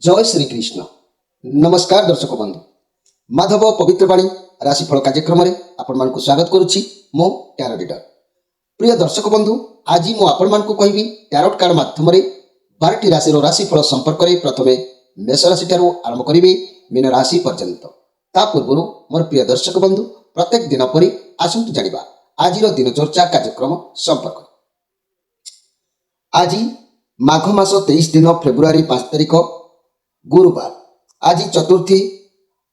जय श्री कृष्ण। नमस्कार दर्शक बंधु, माधव पवित्रवाणी राशिफल कार्यक्रम में आपण मानकु स्वागत करुछि। मो टैरो रीडर। प्रिय दर्शक बंधु, आज मु आपण मानकु कहबी टैरोट कार्ड माध्यम रे 12टी राशि राशिफल संपर्क में प्रथमे मेष राशि ठारू आरंभ करिवे मीन राशि पर्यंत। ता पूर्व मोर प्रिय दर्शक बंधु, प्रत्येक दिन परि आसंतु जानिबा आज दिनचर्चा कार्यक्रम संपर्क। आज माघ मास 23 दिन फेब्रुआरी 5 तारिख गुरुवार। आज चतुर्थी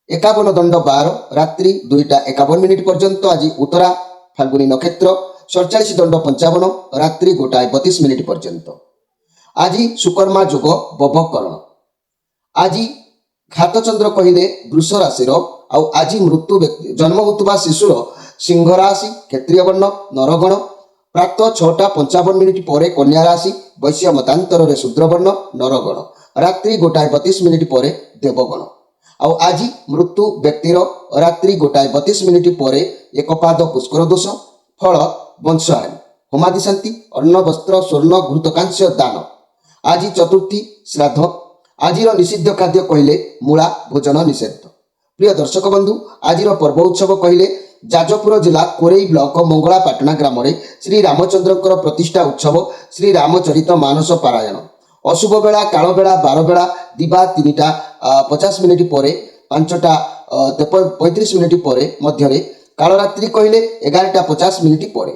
51 दंड 12 रात्रि 2:51 पर्यंत। आज उत्तरा फाल्गुनी नक्षत्र 47 दंड 55 रात्रि 1:32 पर्यंत। आज सुकर्मा युग बभकरण। आज घातचंद्र कहले वृष राशि आज मृत्यु व्यक्ति जन्म होता शिशुर सिंह राशि क्षेत्रीय वर्ण नरगण। प्रातः 6:55 पर कन्या राशि वैश्य मतांतर शूद्र वर्ण नरगण। रात्रि 1:32 पर देवगण। आज मृत्यु व्यक्तिर रात्रि 1:32 पर एक पाद पुष्कर दोष। फल वंशहानि होमादि शांति अन्न वस्त्र स्वर्ण घृतकांस्य दान। आज चतुर्थी श्राद्ध। आज निषिद्ध खाद्य कहले मूला भोजन निषेध। प्रिय दर्शक बंधु, आज पर्व उत्सव कहले जाजपुर जिला कोरेई ब्लॉक मंगलापाटना ग्राम में श्री रामचंद्र प्रतिष्ठा उत्सव श्री रामचरित मानस पारायण। अशुभ बेला काल बेला 12 बेला दिवा 3:50 पर 5:35 पर मध्य कालरात्रि कहले 11:50 पर।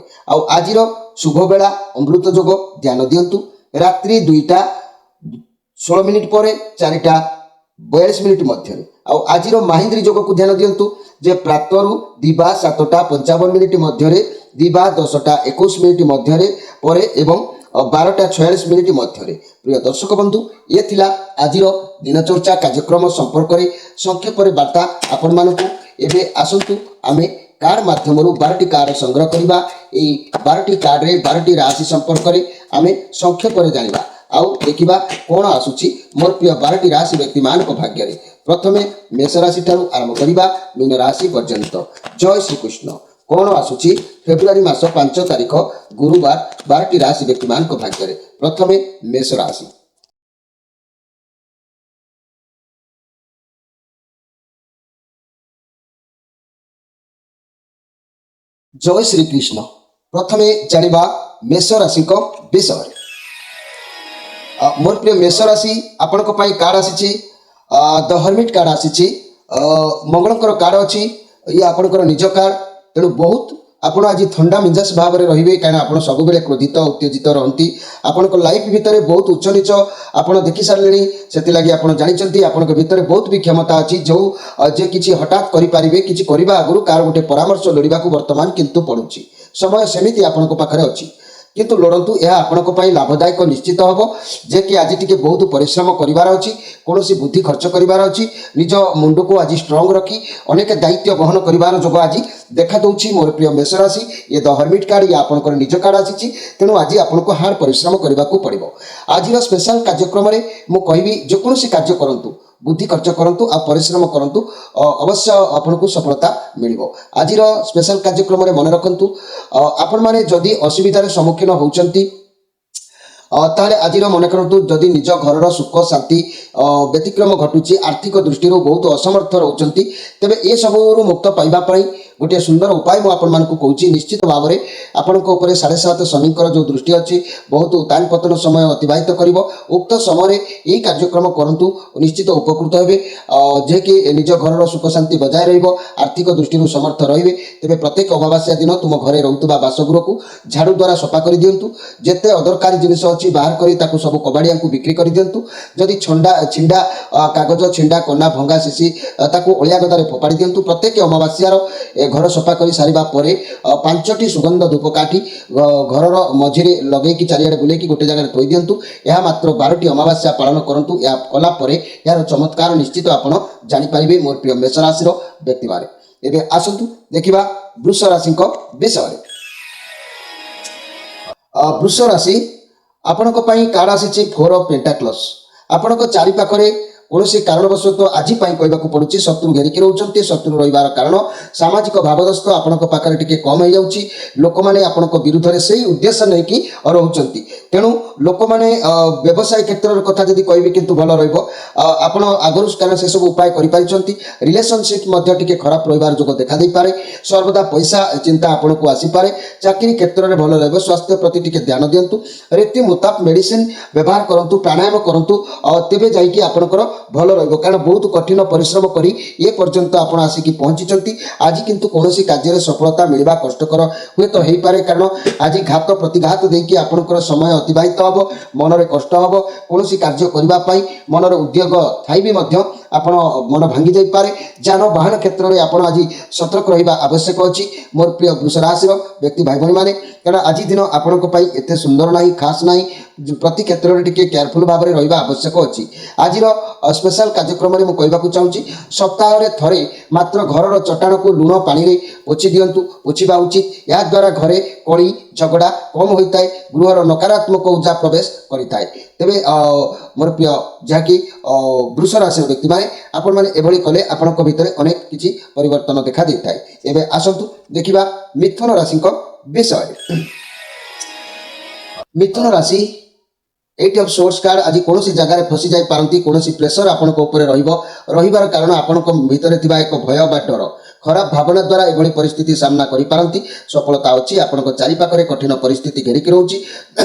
आज शुभ बेला अमृत योग ध्यान दिंतु। रात्रि 2:16 पर 4:42 मध्य। आज माहिंद्री योग को ध्यान दिंतु जे प्रातरु दिवा 7:55 मध्य दिवा 10:21 मध्य पर एवं 12:46 मध्य। प्रिय दर्शक बंधु, ये थिला आज दिनचर्चा कार्यक्रम संपर्क में संक्षेप वार्ता आपण मानकु। एबे आसंतु आमे कार्ड माध्यम 12टी कार्ड संग्रह करबा। ए 12टी कार्ड रे 12टी राशि संपर्क में आमे संक्षेप में जानिबा आउ देखिबा कोन आसुची मोर प्रिय 12टी राशि व्यक्ति मान को भाग्य रे। प्रथमे मेष राशि ठारू आरंभ करिबा मीन राशि पर्यंत। जय श्री कृष्ण। कौन आसुची फेब्रुआरी मास 5 तारिख गुरुवार 12टी राशि व्यक्ति मान को भाग्य रे। प्रथमे मेष राशि। जय श्री कृष्ण। प्रथमे जानिबा मेष राशि को विषय। मोर प्रिय मेष राशि आपण को पाई कार्ड आसीची द हर्मिट कार्ड आसीची। मंगलकर कार्ड अछि। ये आपणकर निज कार्ड। तेणु बहुत आपण आज थंडा मिजाज भाव में रहिबे कहीं आप सब बेले क्रोधित उत्तेजित रहती। आपण लाइफ भितर बहुत उच्च नीच आप देखी सारे से लगी आप जानते आपण भितर बहुत भी क्षमता अच्छी जो जे किसी हठात करें कि आगु कार गोटे परामर्श लोड़ा वर्तमान किंतु पड़ुछि समय सेमिति आपण पाखे अच्छी किंतु लड़तु यह आपण लाभदायक निश्चित हम जे कि आज टी बहुत परिश्रम करार अच्छी कौन बुद्धि खर्च करार अच्छी निज मुंड को आज स्ट्रंग रखी अनेक दायित्व बहन करार जोग आज देखा दूसरी। मोर प्रिय मेष राशि ये द हर्मिट कार्ड ये आपंकर निज कार्ड आसी। तेणु आज आपको हार्ड परिश्रम करने को पड़ो। आज स्पेशल कार्यक्रम में मुझे जेकोसी कार्य करूँ बुद्धि खर्च करूँ आ परिश्रम करूँ अवश्य आपको सफलता मिल। आज स्पेशल कार्यक्रम में मन रखु आपण मैंने जदि असुविधार सम्मुखीन होती ताले आज मन करतु जदि निज घर सुख शांति व्यतिक्रम घटुची आर्थिक दृष्टि बहुत असमर्थ रोचंती तेबे ए सबु मुक्त पाइबापी गोटे सुंदर उपाय मुझे कहूँ। निश्चित भाव में आपण 7.5 शनि जो दृष्टि अच्छी बहुत तान पतन समय अतिबाहित कर उक्त समय यही कार्यक्रम करूँ निश्चित उपकृत हे जे कि निज घर सुख शांति बजाय रर्थिक दृष्टि समर्थ रे। तेज प्रत्येक अमावास्या दिन तुम घरे रोकुवा बासगृह को झाड़ू द्वारा सफा कर दिंतु। जिते अदरकारी जिनिस अच्छी बाहर कर सब कबाड़िया को बिक्री कर दिंतु। जदि छिंडा कागज छिंडा कना भंगा शिशी अलिया गदारे फोपाड़ी दिंतु। प्रत्येक अमावास्यार घर सफा कर सारा पर 5टी सुगंध धूपकाठी घर मझे लगे चारिड़े बुले गोटे जगह थी दिंतु। यह मात्र 12टी अमावास्या पालन करूँ। यह कलापर यार चमत्कार निश्चित आपड़ जानीपारे। मोर प्रिय मेष राशि व्यक्ति बारे एवं आसतु देखा वृष राशि विषय। वृष राशि आपण कार्ड आसी 4 ऑफ पेंटाक्लस। आपण चारिपाखे କୌଣସି କାରଣବଶତଃ ଆଜି ପାଇଁ କହିବାକୁ ପଡୁଛି ଶତ୍ରୁ ଘେରିକି ରହୁଛନ୍ତି। ଶତ୍ରୁ ରହିବାର କାରଣ ସାମାଜିକ ଭାବଦସ୍ତ ଆପଣଙ୍କ ପାଖରେ ଟିକେ କମ୍ ହେଇଯାଉଛି। ଲୋକମାନେ ଆପଣଙ୍କ ବିରୁଦ୍ଧରେ ସେଇ ଉଦ୍ଦେଶ୍ୟ ନେଇକି ରହୁଛନ୍ତି। ତେଣୁ ଲୋକମାନେ ବ୍ୟବସାୟ କ୍ଷେତ୍ରର କଥା ଯଦି କହିବି କିନ୍ତୁ ଭଲ ରହିବ। ଆପଣ ଆଗରୁ କାରଣ ସେସବୁ ଉପାୟ କରିପାରିଛନ୍ତି। ରିଲେସନସିପ୍ ମଧ୍ୟ ଟିକେ ଖରାପ ରହିବାର ଯୋଗ ଦେଖାଦେଇପାରେ। ସର୍ବଦା ପଇସା ଚିନ୍ତା ଆପଣଙ୍କୁ ଆସିପାରେ। ଚାକିରି କ୍ଷେତ୍ରରେ ଭଲ ରହିବ। ସ୍ୱାସ୍ଥ୍ୟ ପ୍ରତି ଟିକେ ଧ୍ୟାନ ଦିଅନ୍ତୁ। ରୀତି ମୁତାବକ ମେଡିସିନ ବ୍ୟବହାର କରନ୍ତୁ, ପ୍ରାଣାୟାମ କରନ୍ତୁ, ତେବେ ଯାଇକି ଆପଣଙ୍କର ଭଲ ରହିବ। କାରଣ ବହୁତ କଠିନ ପରିଶ୍ରମ କରି ଏ ପର୍ଯ୍ୟନ୍ତ ଆପଣ ଆସିକି ପହଞ୍ଚିଛନ୍ତି। ଆଜି କିନ୍ତୁ କୌଣସି କାର୍ଯ୍ୟରେ ସଫଳତା ମିଳିବା କଷ୍ଟକର ହୁଏତ ହେଇପାରେ। କାରଣ ଆଜି ଘାତ ପ୍ରତିଘାତ ଦେଇକି ଆପଣଙ୍କର ସମୟ ଅତିବାହିତ ହେବ, ମନରେ କଷ୍ଟ ହେବ। କୌଣସି କାର୍ଯ୍ୟ କରିବା ପାଇଁ ମନର ଉଦ୍ୟୋଗ ଥାଇ ବି ମଧ୍ୟ ଆପଣ ମନ ଭାଙ୍ଗି ଯାଇପାରେ। ଯାନବାହନ କ୍ଷେତ୍ରରେ ଆପଣ ଆଜି ସତର୍କ ରହିବା ଆବଶ୍ୟକ ଅଛି ମୋର ପ୍ରିୟ ବୃଷ ରାଶିର ବ୍ୟକ୍ତି ଭାଇ ଭଉଣୀମାନେ। କାରଣ ଆଜି ଦିନ ଆପଣଙ୍କ ପାଇଁ ଏତେ ସୁନ୍ଦର ନାହିଁ, ଖାସ୍ ନାହିଁ। ପ୍ରତି କ୍ଷେତ୍ରରେ ଟିକେ କେୟାରଫୁଲ ଭାବରେ ରହିବା ଆବଶ୍ୟକ ଅଛି। ଆଜିର ସ୍ପେଶାଲ କାର୍ଯ୍ୟକ୍ରମରେ ମୁଁ କହିବାକୁ ଚାହୁଁଛି, ସପ୍ତାହରେ ଥରେ ମାତ୍ର ଘରର ଚଟାଣକୁ ଲୁଣ ପାଣିରେ ପୋଛି ଦିଅନ୍ତୁ, ପୋଛିବା ଉଚିତ। ଏହାଦ୍ୱାରା ଘରେ କଳି ଝଗଡ଼ା କମ୍ ହୋଇଥାଏ, ଗୃହର ନକାରାତ୍ମକ ଉର୍ଜା ପ୍ରବେଶ କରିଥାଏ। ତେବେ ମୋର ପ୍ରିୟ ଯାହାକି ବୃଷ ରାଶିର ବ୍ୟକ୍ତିମାନେ, ଆପଣମାନେ ଏଭଳି କଲେ ଆପଣଙ୍କ ଭିତରେ ଅନେକ କିଛି ପରିବର୍ତ୍ତନ ଦେଖା ଦେଇଥାଏ। ଏବେ ଆସନ୍ତୁ ଦେଖିବା ମିଥୁନ ରାଶିଙ୍କ ବିଷୟରେ। ମିଥୁନ ରାଶି 8 ଅଫ୍ ସୋର୍ସ କାର୍ଡ। ଆଜି କୌଣସି ଜାଗାରେ ଫସି ଯାଇପାରନ୍ତି, କୌଣସି ପ୍ରେସର ଆପଣଙ୍କ ଉପରେ ରହିବାର କାରଣ ଆପଣଙ୍କ ଭିତରେ ଥିବା ଏକ ଭୟ ବା ଡର, ଖରାପ ଭାବନା ଦ୍ୱାରା ଏଭଳି ପରିସ୍ଥିତି ସାମ୍ନା କରିପାରନ୍ତି। ସଫଳତା ଅଛି, ଆପଣଙ୍କ ଚାରିପାଖରେ କଠିନ ପରିସ୍ଥିତି ଘେରିକି ରହୁଛି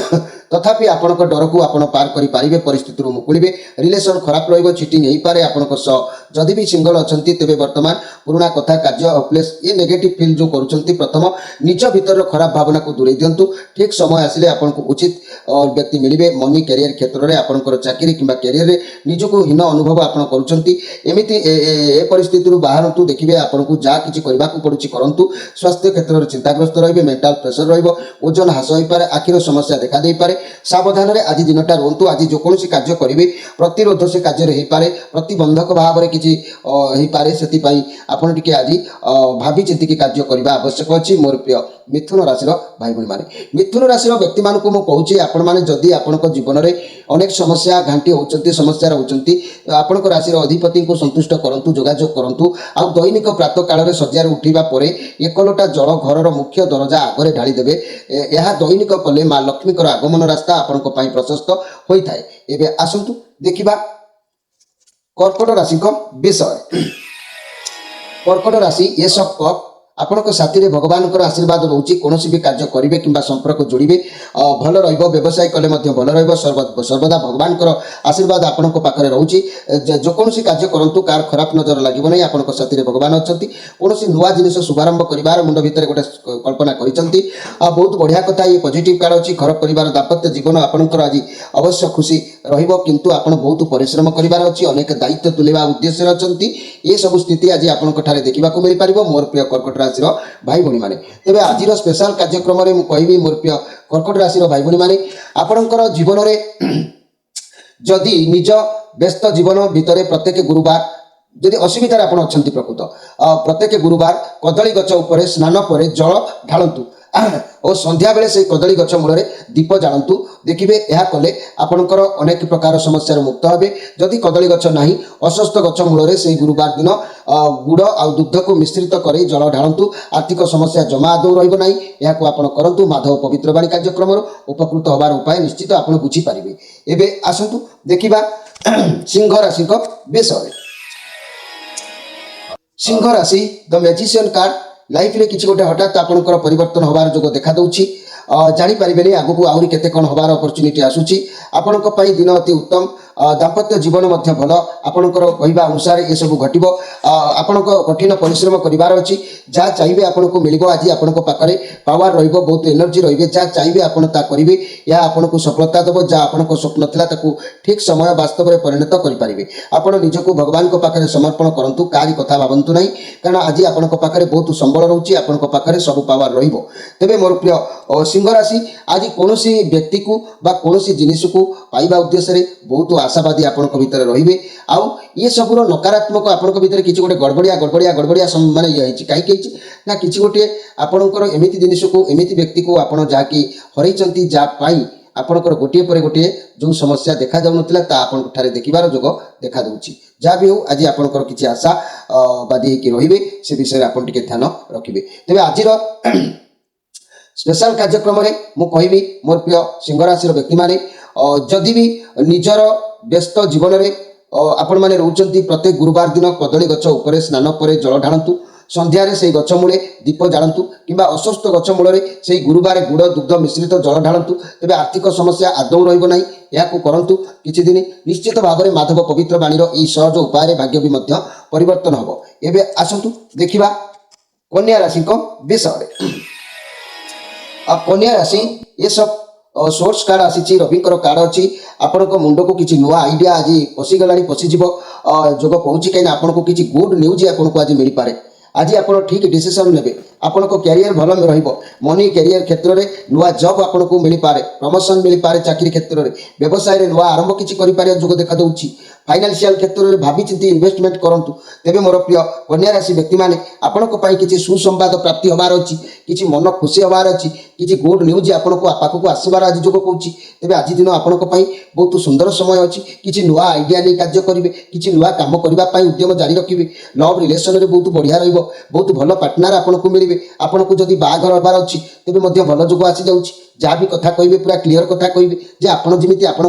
ତଥାପି ଆପଣଙ୍କ ଡରକୁ ଆପଣ ପାର କରିପାରିବେ, ପରିସ୍ଥିତିରୁ ମୁକୁଳିବେ। ରିଲେସନ ଖରାପ ରହିବ, ଚିଟିଂ ହେଇପାରେ ଆପଣଙ୍କ ସହ। ଯଦି ବି ସିଙ୍ଗଲ ଅଛନ୍ତି ତେବେ ବର୍ତ୍ତମାନ ପୁରୁଣା କଥା, କାର୍ଯ୍ୟ ପ୍ଲେସ୍ ଏ ନେଗେଟିଭ ଫିଲ୍ ଯେଉଁ କରୁଛନ୍ତି, ପ୍ରଥମ ନିଜ ଭିତରର ଖରାପ ଭାବନାକୁ ଦୂରେଇ ଦିଅନ୍ତୁ। ଠିକ୍ ସମୟ ଆସିଲେ ଆପଣଙ୍କୁ ଉଚିତ ବ୍ୟକ୍ତି ମିଳିବେ। ମନି କ୍ୟାରିୟର କ୍ଷେତ୍ରରେ ଆପଣଙ୍କର ଚାକିରି କିମ୍ବା କ୍ୟାରିୟରରେ ନିଜକୁ ହୀନ ଅନୁଭବ ଆପଣ କରୁଛନ୍ତି, ଏମିତି ଏ ପରିସ୍ଥିତିରୁ ବାହାରନ୍ତୁ। ଦେଖିବେ ଆପଣଙ୍କୁ ଯାହା କିଛି କରିବାକୁ ପଡୁଛି କରନ୍ତୁ। ସ୍ୱାସ୍ଥ୍ୟ କ୍ଷେତ୍ରରେ ଚିନ୍ତାଗ୍ରସ୍ତ ରହିବେ, ମେଣ୍ଟାଲ ପ୍ରେସର ରହିବ, ଓଜନ ହ୍ରାସ ହୋଇପାରେ, ଆଖିର ସମସ୍ୟା ଦେଖା ଦେଇପାରେ। ସାବଧାନରେ ଆଜି ଦିନଟା ରୁହନ୍ତୁ। ଆଜି ଯେକୌଣସି କାର୍ଯ୍ୟ କରିବେ ପ୍ରତିରୋଧ ସେ କାର୍ଯ୍ୟରେ ହେଇପାରେ, ପ୍ରତିବନ୍ଧକ ଭାବରେ କିଛି ହେଇପାରେ। ସେଥିପାଇଁ ଆପଣ ଟିକେ ଆଜି ଭାବି ଚିନ୍ତିକି କାର୍ଯ୍ୟ କରିବା ଆବଶ୍ୟକ ଅଛି ମୋର ପ୍ରିୟ ମିଥୁନ ରାଶିର ଭାଇ ଭଉଣୀମାନେ। ମିଥୁନ ରାଶିର ବ୍ୟକ୍ତିମାନଙ୍କୁ ମୁଁ କହୁଛି, ଆପଣମାନେ ଯଦି ଆପଣଙ୍କ ଜୀବନରେ ଅନେକ ସମସ୍ୟା ଘାଣ୍ଟି ହେଉଛନ୍ତି, ସମସ୍ୟା ରହୁଛନ୍ତି, ଆପଣଙ୍କ ରାଶିର ଅଧିପତିଙ୍କୁ ସନ୍ତୁଷ୍ଟ କରନ୍ତୁ, ଯୋଗାଯୋଗ କରନ୍ତୁ। ଆଉ ଦୈନିକ ପ୍ରାତଃ କାଳରେ ଶଯ୍ୟାରେ ଉଠିବା ପରେ 1 ଲୋଟା ଜଳ ଘରର ମୁଖ୍ୟ ଦରଜା ଆଗରେ ଢାଳିଦେବେ। ଏହା ଦୈନିକ କଲେ ମା ଲକ୍ଷ୍ମୀଙ୍କର ଆଗମନ ରାସ୍ତା ଆପଣଙ୍କ ପାଇଁ ପ୍ରଶସ୍ତ ହୋଇଥାଏ। ଏବେ ଆସନ୍ତୁ ଦେଖିବା କର୍କଟ ରାଶିଙ୍କ ବିଷୟରେ। କର୍କଟ ରାଶି ଏସ୍ ଅଫ୍ କପ୍। ଆପଣଙ୍କ ସାଥିରେ ଭଗବାନଙ୍କର ଆଶୀର୍ବାଦ ରହୁଛି। କୌଣସି ବି କାର୍ଯ୍ୟ କରିବେ କିମ୍ବା ସମ୍ପର୍କ ଯୋଡ଼ିବେ ଭଲ ରହିବ। ବ୍ୟବସାୟ କଲେ ମଧ୍ୟ ଭଲ ରହିବ। ସର୍ବଦା ଭଗବାନଙ୍କର ଆଶୀର୍ବାଦ ଆପଣଙ୍କ ପାଖରେ ରହୁଛି। ଯେକୌଣସି କାର୍ଯ୍ୟ କରନ୍ତୁ, କାହାର ଖରାପ ନଜର ଲାଗିବ ନାହିଁ। ଆପଣଙ୍କ ସାଥିରେ ଭଗବାନ ଅଛନ୍ତି। କୌଣସି ନୂଆ ଜିନିଷ ଶୁଭାରମ୍ଭ କରିବାର ମୁଣ୍ଡ ଭିତରେ ଗୋଟେ କଳ୍ପନା କରିଛନ୍ତି। ବହୁତ ବଢ଼ିଆ କଥା। ଇଏ ପଜିଟିଭ୍ କାର୍ଡ ଅଛି। ଘର ପରିବାର ଦାମ୍ପତ୍ୟ ଜୀବନ ଆପଣଙ୍କର ଆଜି ଅବଶ୍ୟ ଖୁସି ରହିବ, କିନ୍ତୁ ଆପଣ ବହୁତ ପରିଶ୍ରମ କରିବାର ଅଛି। ଅନେକ ଦାୟିତ୍ୱ ତୁଲେଇବା ଉଦ୍ଦେଶ୍ୟରେ ଅଛନ୍ତି। ଏସବୁ ସ୍ଥିତି ଆଜି ଆପଣଙ୍କ ଠାରେ ଦେଖିବାକୁ ମିଳିପାରିବ ମୋର ପ୍ରିୟ କର୍କଟ ରାଶିର ଭାଇ ଭଉଣୀମାନେ। ତେବେ ଆଜିର ସ୍ପେଶାଲ କାର୍ଯ୍ୟକ୍ରମରେ ମୁଁ କହିବି ମୋର ପ୍ରିୟ କର୍କଟ ରାଶିର ଭାଇ ଭଉଣୀମାନେ, ଆପଣଙ୍କର ଜୀବନରେ ଯଦି ନିଜ ବ୍ୟସ୍ତ ଜୀବନ ଭିତରେ ପ୍ରତ୍ୟେକ ଗୁରୁବାର ଯଦି ଅସୁବିଧାରେ ଆପଣ ଅଛନ୍ତି, ପ୍ରକୃତ ପ୍ରତ୍ୟେକ ଗୁରୁବାର କଦଳୀ ଗଛ ଉପରେ ସ୍ନାନ ପରେ ଜଳ ଢାଳନ୍ତୁ ଓ ସନ୍ଧ୍ୟାବେଳେ ସେହି କଦଳୀ ଗଛ ମୂଳରେ ଦୀପ ଜାଳନ୍ତୁ। ଦେଖିବେ ଏହା କଲେ ଆପଣଙ୍କର ଅନେକ ପ୍ରକାର ସମସ୍ୟାରୁ ମୁକ୍ତ ହେବେ। ଯଦି କଦଳୀ ଗଛ ନାହିଁ, ଅଶ୍ୱସ୍ଥ ଗଛ ମୂଳରେ ସେହି ଗୁରୁବାର ଦିନ ଗୁଡ଼ ଆଉ ଦୁଗ୍ଧକୁ ମିଶ୍ରିତ କରି ଜଳ ଢାଳନ୍ତୁ। ଆର୍ଥିକ ସମସ୍ୟା ଜମା ଆଦୌ ରହିବ ନାହିଁ। ଏହାକୁ ଆପଣ କରନ୍ତୁ। ମାଧବ ପବିତ୍ର ବାଣୀ କାର୍ଯ୍ୟକ୍ରମରୁ ଉପକୃତ ହେବାର ଉପାୟ ନିଶ୍ଚିତ ଆପଣ ବୁଝିପାରିବେ। ଏବେ ଆସନ୍ତୁ ଦେଖିବା ସିଂହ ରାଶିଙ୍କ ବିଷୟରେ। ସିଂହ ରାଶି ଦ ମ୍ୟାଜିସିଆନ୍ କାର୍ଡ। ଲାଇଫରେ କିଛି ଗୋଟେ ହଠାତ୍ ଆପଣଙ୍କର ପରିବର୍ତ୍ତନ ହେବାର ଯୋଗ ଦେଖାଦେଉଛି। ଜାଣିପାରିବେନି ଆଗକୁ ଆହୁରି କେତେ କ'ଣ ହେବାର ଅପରଚ୍ୟୁନିଟି ଆସୁଛି। ଆପଣଙ୍କ ପାଇଁ ଦିନ ଅତି ଉତ୍ତମ। ଦାମ୍ପତ୍ୟ ଜୀବନ ମଧ୍ୟ ଭଲ। ଆପଣଙ୍କର କହିବା ଅନୁସାରେ ଏସବୁ ଘଟିବ। ଆପଣଙ୍କ କଠିନ ପରିଶ୍ରମ କରିବାର ଅଛି। ଯାହା ଚାହିଁବେ ଆପଣଙ୍କୁ ମିଳିବ। ଆଜି ଆପଣଙ୍କ ପାଖରେ ପାୱାର ରହିବ, ବହୁତ ଏନର୍ଜି ରହିବେ। ଯାହା ଚାହିଁବେ ଆପଣ ତାହା କରିବେ। ଏହା ଆପଣଙ୍କୁ ସଫଳତା ଦେବ। ଯାହା ଆପଣଙ୍କ ସ୍ୱପ୍ନ ଥିଲା ତାକୁ ଠିକ୍ ସମୟ ବାସ୍ତବରେ ପରିଣତ କରିପାରିବେ। ଆପଣ ନିଜକୁ ଭଗବାନଙ୍କ ପାଖରେ ସମର୍ପଣ କରନ୍ତୁ। କାହାରି କଥା ଭାବନ୍ତୁ ନାହିଁ, କାରଣ ଆଜି ଆପଣଙ୍କ ପାଖରେ ବହୁତ ସମ୍ବଳ ରହୁଛି। ଆପଣଙ୍କ ପାଖରେ ସବୁ ପାୱାର ରହିବ। ତେବେ ମୋର ପ୍ରିୟ ସିଂହ ରାଶି, ଆଜି କୌଣସି ବ୍ୟକ୍ତିକୁ ବା କୌଣସି ଜିନିଷକୁ ପାଇବା ଉଦ୍ଦେଶ୍ୟରେ ବହୁତ ଆଶାବାଦୀ ଆପଣଙ୍କ ଭିତରେ ରହିବେ। ଆଉ ଇଏ ସବୁର ନକାରାତ୍ମକ ଆପଣଙ୍କ ଭିତରେ କିଛି ଗୋଟେ ଗଡ଼ବଡ଼ିଆ ମାନେ ଇଏ ହେଇଛି। କାହିଁକି ହେଇଛି ନା, କିଛି ଗୋଟିଏ ଆପଣଙ୍କର ଏମିତି ଜିନିଷକୁ, ଏମିତି ବ୍ୟକ୍ତିକୁ ଆପଣ ଯାହାକି ହରେଇଛନ୍ତି, ଯାହା ପାଇଁ ଆପଣଙ୍କର ଗୋଟିଏ ପରେ ଗୋଟିଏ ଯେଉଁ ସମସ୍ୟା ଦେଖାଯାଉନଥିଲା ତାହା ଆପଣଙ୍କ ଠାରେ ଦେଖିବାର ଯୋଗ ଦେଖାଦେଉଛି। ଯାହା ବି ହେଉ ଆଜି ଆପଣଙ୍କର କିଛି ଆଶା ବାଦୀ ହେଇକି ରହିବେ ସେ ବିଷୟରେ ଆପଣ ଟିକେ ଧ୍ୟାନ ରଖିବେ। ତେବେ ଆଜିର ସ୍ପେଶାଲ କାର୍ଯ୍ୟକ୍ରମରେ ମୁଁ କହିବି ମୋର ପ୍ରିୟ ସିଂହ ରାଶିର ବ୍ୟକ୍ତିମାନେ ଯଦି ବି ନିଜର ବ୍ୟସ୍ତ ଜୀବନରେ ଆପଣମାନେ ରହୁଛନ୍ତି ପ୍ରତ୍ୟେକ ଗୁରୁବାର ଦିନ କଦଳୀ ଗଛ ଉପରେ ସ୍ନାନ ପରେ ଜଳ ଢାଳନ୍ତୁ। ସନ୍ଧ୍ୟାରେ ସେହି ଗଛ ମୂଳେ ଦୀପ ଜାଳନ୍ତୁ କିମ୍ବା ଅସୁସ୍ଥ ଗଛ ମୂଳରେ ସେହି ଗୁରୁବାର ଗୁଡ଼ ଦୁଗ୍ଧ ମିଶ୍ରିତ ଜଳ ଢାଳନ୍ତୁ। ତେବେ ଆର୍ଥିକ ସମସ୍ୟା ଆଦୌ ରହିବ ନାହିଁ। ଏହାକୁ କରନ୍ତୁ କିଛି ଦିନ, ନିଶ୍ଚିତ ଭାବରେ ମାଧବ ପବିତ୍ର ବାଣୀର ଏହି ସହଜ ଉପାୟରେ ଭାଗ୍ୟ ବି ମଧ୍ୟ ପରିବର୍ତ୍ତନ ହେବ। ଏବେ ଆସନ୍ତୁ ଦେଖିବା କନ୍ୟା ରାଶିଙ୍କ ବିଷୟରେ। କନ୍ୟା ରାଶି ଏସବୁ सोर्स कार्ड आसी रविंकर कार्ड अच्छी आपंक मुंड को किसी नुआ आइडिया आज पशिगला पशिज जोग कौन कहीं आपन को किसी गुड न्यूज आपको आज मिल पारे। आज आप ठीक डिसीजन ने आपण कैरियर भल मनी कैरियर क्षेत्र में नुआ जॉब आपको मिल पारे, प्रमोशन मिल पारे, चाकरी क्षेत्र में व्यवसाय में नुआ आरंभ किसी जोग देखा दूसरी। फाइनेंशियल क्षेत्र में भावी चिंती इन्वेस्टमेंट करूँ। तेज मोर प्रिय कन्या राशि व्यक्ति मैंने आपंक किसी सुसंवाद प्राप्ति हबार अच्छी, किसी मन खुशी हबार अच्छी, किसी गुड न्यूज आपको पाखक आसबार आज जोग कौन। तेज आज दिन आपंक बहुत सुंदर समय अच्छी, किसी नुआ आइडिया नहीं कार्य करेंगे, किसी नुआ कम करने उद्यम जारी रखिए। लव रिलेशन में बहुत बढ़िया रही, बहुत भल पार्टनर आपको मिले। आपको जदि बाहाघर हबार अच्छी तेज भल जोग आसी जाऊँगी। जहाँ भी कथा कहे पूरा क्लीयर कथा कहे जे आपड़ जमी आपण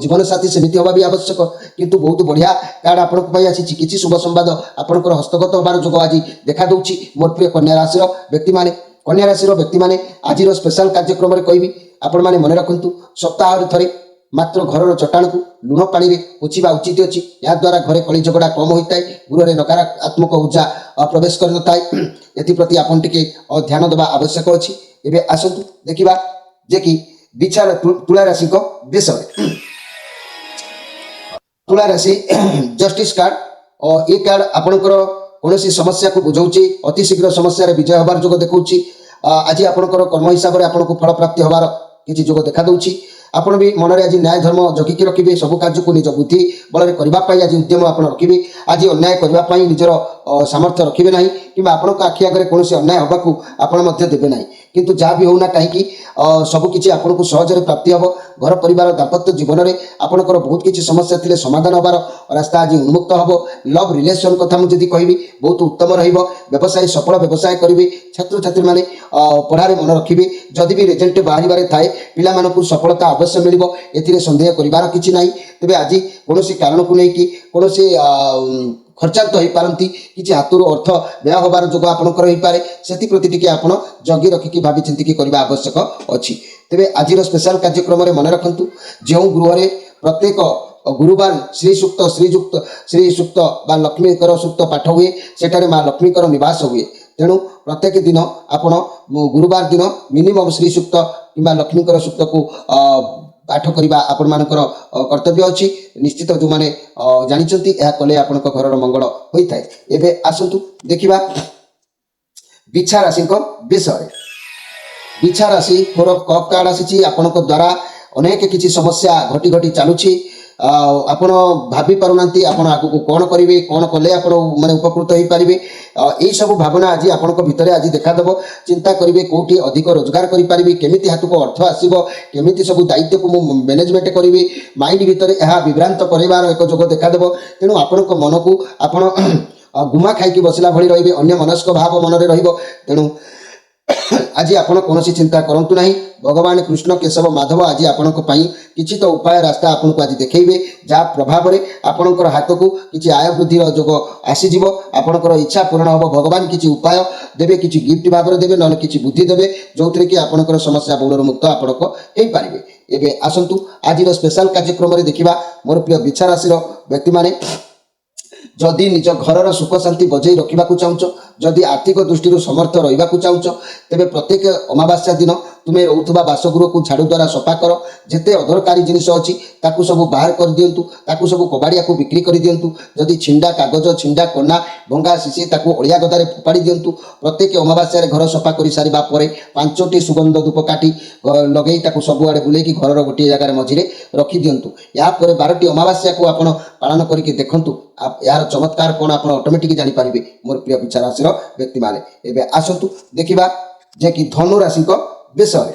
जीवन साथी सेमती हवा भी आवश्यक। किंतु बहुत बढ़िया कार्ड आपण आसी किसी शुभ संवाद आपंकर हस्तगत हबार जोग आज देखा दूसरी। मोर प्रिय कन्या राशि व्यक्ति मैंने कन्या राशि व्यक्ति मैंने आज स्पेशल कार्यक्रम में कहबी आपण मैंने मन रखु सप्ताह थे मात्र घर चट्टाण को लुण पानी में पोछा उचित अच्छी। याद्वारा घरे कली झगड़ा कम होता है, गृह नकारात्मक ऊर्जा प्रवेश कर न था। एप्रति आपन टिके ध्यान देवा आवश्यक अच्छी। एबे आसतु देखिबा जे कि विचार तुला राशि को विषय। तुला राशि जस्टिस कार्ड और ये कार्ड आपणकर कौन समस्या को बुझाऊँगी, अति शीघ्र समस्या विजय हबार जोग देखा। आज आपणकर कर्म हिसाब से आपको फल प्राप्ति हबार किसी जोग देखा दूसरी। आपण भी मन में आज न्याय धर्म जगिकी रखिए, सब कार्य को निज बुद्धि बल करने आज उद्यम आप रखिए। आज अन्याय करने निजर सामर्थ्य रखिए ना कि आपण आखि आगे कौन अन्याय हवाक आपण देवे ना। किंतु जहाँ भी होना कहीं सबकि आपको सहजरे प्राप्ति हम। घर परिवार दाम्पत्य जीवन में आपंकर बहुत किसी समस्या थी समाधान हबार रास्ता आज उन्मुक्त हम। लव रिलेशन कथा मुझे कहबी बहुत उत्तम व्यवसाय सफल व्यवसाय करेंगे। छात्र छात्री मैंने पढ़ारे मन रखिए। जदि भी रिजल्ट बाहर थाए पिला सफलता अवश्य मिल, ए सन्देह कर कि ना। तेज आज कौन कारण को लेकिन कौन खर्चांत हो पारती किसी हाथों अर्थ व्यय हबार जोग आपंकर हो पाए। से प्रति टी आप जगी रखिकी भावी चिंतिकी करने आवश्यक अच्छी। तेज आज स्पेशल कार्यक्रम में मन रखु जो गृह प्रत्येक गुरुवार श्री सूक्त बा लक्ष्मीकर सूक्त पाठ हुए, सेठारे माँ लक्ष्मीकर निवास हुए। तेणु प्रत्येक दिन आप गुरुवार दिन मिनिमम श्री सूक्त कि लक्ष्मीकर सूक्त को पाठ करवा आपण मानकर कर्तव्य अच्छी। निश्चित जो मैंने जानते यह कले आपण घर मंगल होता है। एवं आसतु देखा बिछा राशि विषय। बिछा राशि 4 कप कार्ड आसी आपण द्वारा अनेक किसी समस्या घटी घटी चलुची। आपण भाभी पारना आपण आग को कौन करेंगे, कौन कले आप माने उपकृत हो पारे। यही सब भावना आज आपण भितर आज देखादेव। चिंता करेंगे कौटी अधिक रोजगार करें, केमी हाथ को अर्थ आसो, केमी सब दायित्व को मैनेजमेंट करेंगे। माइंड भितर यह विभ्रांत करार एक जोग देखादेव। तेणु आपण मन को आपण गुमा खाई बसला भली रही, अन्य मनस्क भाव मन में तेणु आज आपण कौन चिंता करूँ ना। भगवान कृष्ण केशव माधव आज आपण किसी तो उपाय रास्ता आपको आज देखेबे, जहाँ प्रभाव में आपणकर हाथ को किसी आय वृद्धि जोग आसीज। आपणकर इच्छा पूर्ण हम। भगवान किसी उपाय देवे, किसी गिफ्ट भाव में देवे, ना कि बुद्धि देवे जो थी कि आपणकर समस्या बहुड़ मुक्त आपण हो पारे। एवं आसतु आज स्पेशल कार्यक्रम में देखा मोर प्रिय बिछा राशि व्यक्ति मैंने जदि निज घर सुख शांति बजाई रखा चाहूच, जदि आर्थिक दृष्टि समर्थ रहा चाहूच, तेरे प्रत्येक अमावास्या दिन तुम्हें रोथुवा बासगृह को झाड़ू द्वारा सफा कर। जिते अदरकारी जिनिस अच्छी ताकू सब बाहर कर दिंतु, ताकू सब कबाड़िया को बिक्री कर दिंतु। जदि छिंडा कागज, छिंडा कना, भंगा शीशी ताकू अलिया गदारे फोपाड़ी दिंतु। प्रत्येक अमावास्या घर सफा कर सारा पर 5टी सुगंध धूपकाठी लगे सबुआड़े बुलेकी घर गोटे जगार मझे रखी दिंतु। यापर 12टी अमावास्या को आप पालन करके देखु यार चमत्कार कौन आप ऑटोमेटिक जानीपारे। मोर प्रिय बिछा राशि व्यक्ति मैंने एवं आसतु देखा जे कि धनु राशि विषय।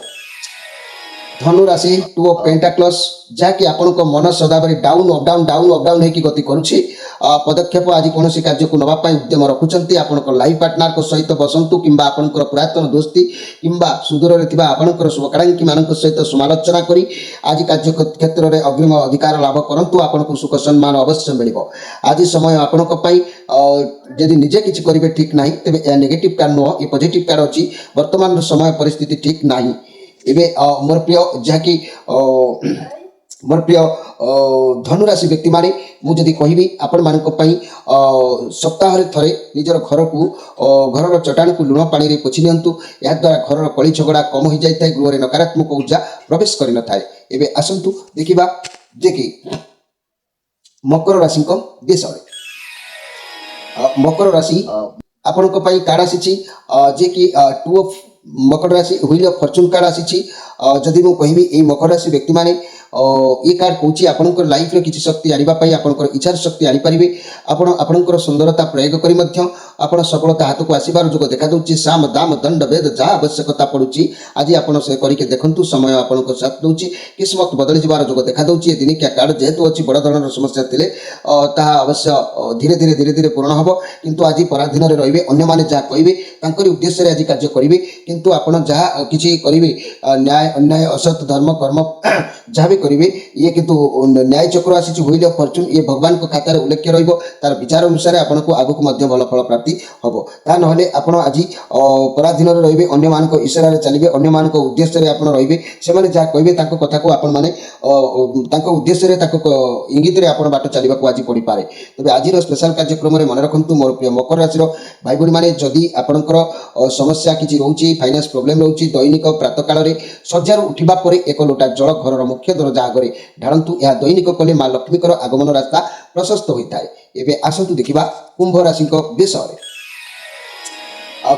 धनु राशि टू ऑफ पेंटाक्लस जहाँकि आपण मन सदाबले डाउन अप डाउन होगी गति करुच्ची पदक्षेप आज कौन कार्य को नापी उद्यम रखुच्च आपण लाइफ पार्टनर सहित बसतु कि आपंकर पुरातन दोस्ती किंबा सुदूर में आपंकर शुभकांक्षी मान सहित समालोचना करी आज कार्य क्षेत्र में अग्रिम अधिकार लाभ करूँ आपको सुख सम्मान अवश्य मिल आज समय आपण जदि निजे किसी करेंगे ठीक ना तेज यह नेगेटिव कार्ड नुह ये पॉजिटिव कार्ड अच्छी वर्तमान समय परिस्थिति ठीक ना एवं मोर प्रिय जहाँकि मोर प्रिय धनुराशि व्यक्ति माने मुझे कहबी आपण मान सप्ताह थे निजर घर को घर चटाण को लुण पानी पोछि नियंतु या द्वारा घर कली झगड़ा कम हो जाए गृह नकारात्मक ऊर्जा प्रवेश कर न थाए एवं आसतु देखा जे कि मकर राशि विषय मकर राशि आपण कार्ड आसी जे कि टू ऑफ मकर राशि व्हील ऑफ फॉर्च्यून कार्ड आसी जदि मुझे कहबी ये मकर राशि व्यक्ति माने ये कार्ड कौची आपंकर लाइफ रे किसी शक्ति आने आपंकर इच्छार शक्ति आनीपारे आपंकर सुंदरता प्रयोग करी आपण सफलता हाथ को आसबार जो देखा दूसरी साम दाम दंड वेद जहाँ आवश्यकता पड़ुची आज आप करके देखूँ समय आपण साथ दूसरी किस्मत बदली जबार जो देखा दूसरी दिनिकिया कार्ड जेहेतु अच्छी बड़ धरण समस्या थे अवश्य धीरे धीरे धीरे धीरे पूरण हम किंतु आज पराधीन रे अन्य जहाँ कहे उद्देश्य आज कार्य करेंगे किंतु आपण जहाँ किसी करेंगे न्याय अन्याय असत धर्म कर्म जहाँ भी करेंगे ये किंतु न्याय चक्र आसी व्हील ऑफ फॉर्च्यून ये भगवान को खातार उल्लेख तार विचार अनुसार आपको आगक भल फल प्राप्ति हम ता ना आज पराधीन रे अन्य इशारा चलिए अन्य उद्देश्य आप रे से जहाँ कहे कथा को आपण मैंने उद्देश्य इंगित आप बाट चलने को आज पड़ पाए तेज आज स्पेशल कार्यक्रम में मन रखु मोर प्रिय मकर राशि भाई भाई मैंने जदि आपंकर समस्या किसी रोचे फाइनान्स प्रोब्लेम रोचे दैनिक प्रातः काल में शज्जार उठा पर एक लोटा जल घर मुख्य दरजा आगे ढालतु यह दैनिक कले माँ लक्ष्मीकर आगमन रास्ता प्रशस्त होता है एवं आसतु देखा कुंभ राशि विषय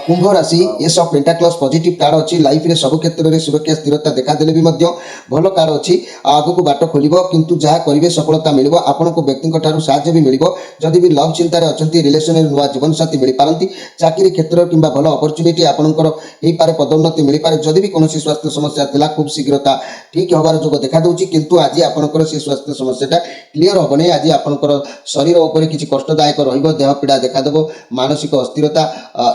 कुंभ राशि ये सब पेंटाक्लस पॉजिटिव कार्ड अच्छी लाइफ रे सब क्षेत्र में सुरक्षा स्थिरता देखा देले भी भल कार्ड अच्छी आगक बाट खोल किंतु जहाँ करेंगे सफलता मिल आपण को व्यक्ति साहाय्य भी मिल जदि भी लव चिंतार अच्छा रिलेसन नुआ जीवन साथी मिल पारती चाकरी क्षेत्र कि भल अपरच्युनिटी आपंकर पारे पदोन्नति मिल पारे जदि भी कौन स्वास्थ्य समस्या था खूब शीघ्रता ठीक हबार जो देखा दूसरी किंतु आज आपंकर से स्वास्थ्य समस्या क्लीयर हेनी आज आपंकर शरीर उपर किसी कष्टदायक रह पीड़ा देखादेव मानसिक अस्थिरता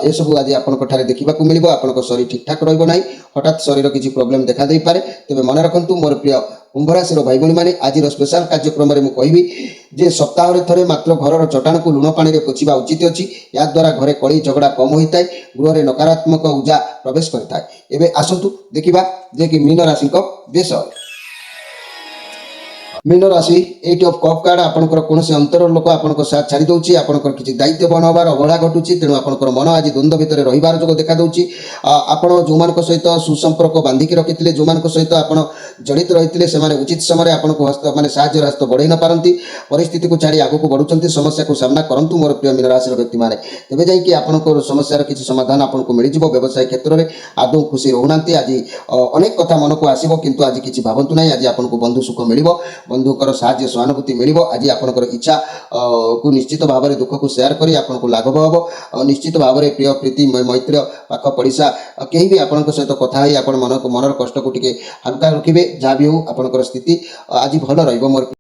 यह सब आज आपंकर देखा मिल आप शरीर ठीक ठाक रहा हठात शरीर किसी प्रोब्लेम देखा दे पारे तेज मन रखु मोर प्रिय कुंभ राशि भाई भाई मैंने आज स्पेशल कार्यक्रम में मुझे जे सप्ताह थे मात्र घर चटाण को लुण पानी पोछा उचित अच्छी या द्वारा घरे कली झगड़ा कम होता है गृह नकारात्मक ऊर्जा प्रवेश करता है एवं आसतु देखा जे कि मीन राशि विषय मीन राशि 8 ऑफ कप कार्ड आपंकर कौन से अंतर लोक आप साथ छाड़ी दूसरी आपंकर किसी दायित्व बन हबार अवहेला घटुची तेणु आपंकर मन आज द्वंद्व भितर रही जो देखा दूसरी आपण जो सहित सुसंपर्क बांधिकी रखी जो सहित आप जड़ित रही से उचित समय आपको हस्त माने साहाय्य हस्त बढ़ई न पारती परिस्थिति को छाड़ी आगक बढ़ुंट समस्या को सामना करूँ मोर प्रिय मीन राशि व्यक्ति मैंने तेज जाकि आपंकर समस्यार किसी समाधान आपको मिल व्यवसाय क्षेत्र में आदौ खुशी रोना आज अनेक कथा मन को आसो किंतु आज किसी भावतु ना आज आपको बंधु सुख मिल बंधुकर साहाय्य सहानुभूति मिल आज आपंकर इच्छा को निश्चित भाव में दुख को शेयर करी आपको लाघव हम निश्चित भाव में प्रिय प्रीति मैत्र पाख पड़िशा कहीं भी आपण सहित कथा आप मन को मनर कष्ट को टिके हल्का रखिए जहाँ भी हो आपंकर स्थिति आज भल रही मोर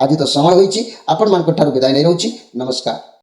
आज तो समय होती आपण मान विदाय नहीं रोची नमस्कार।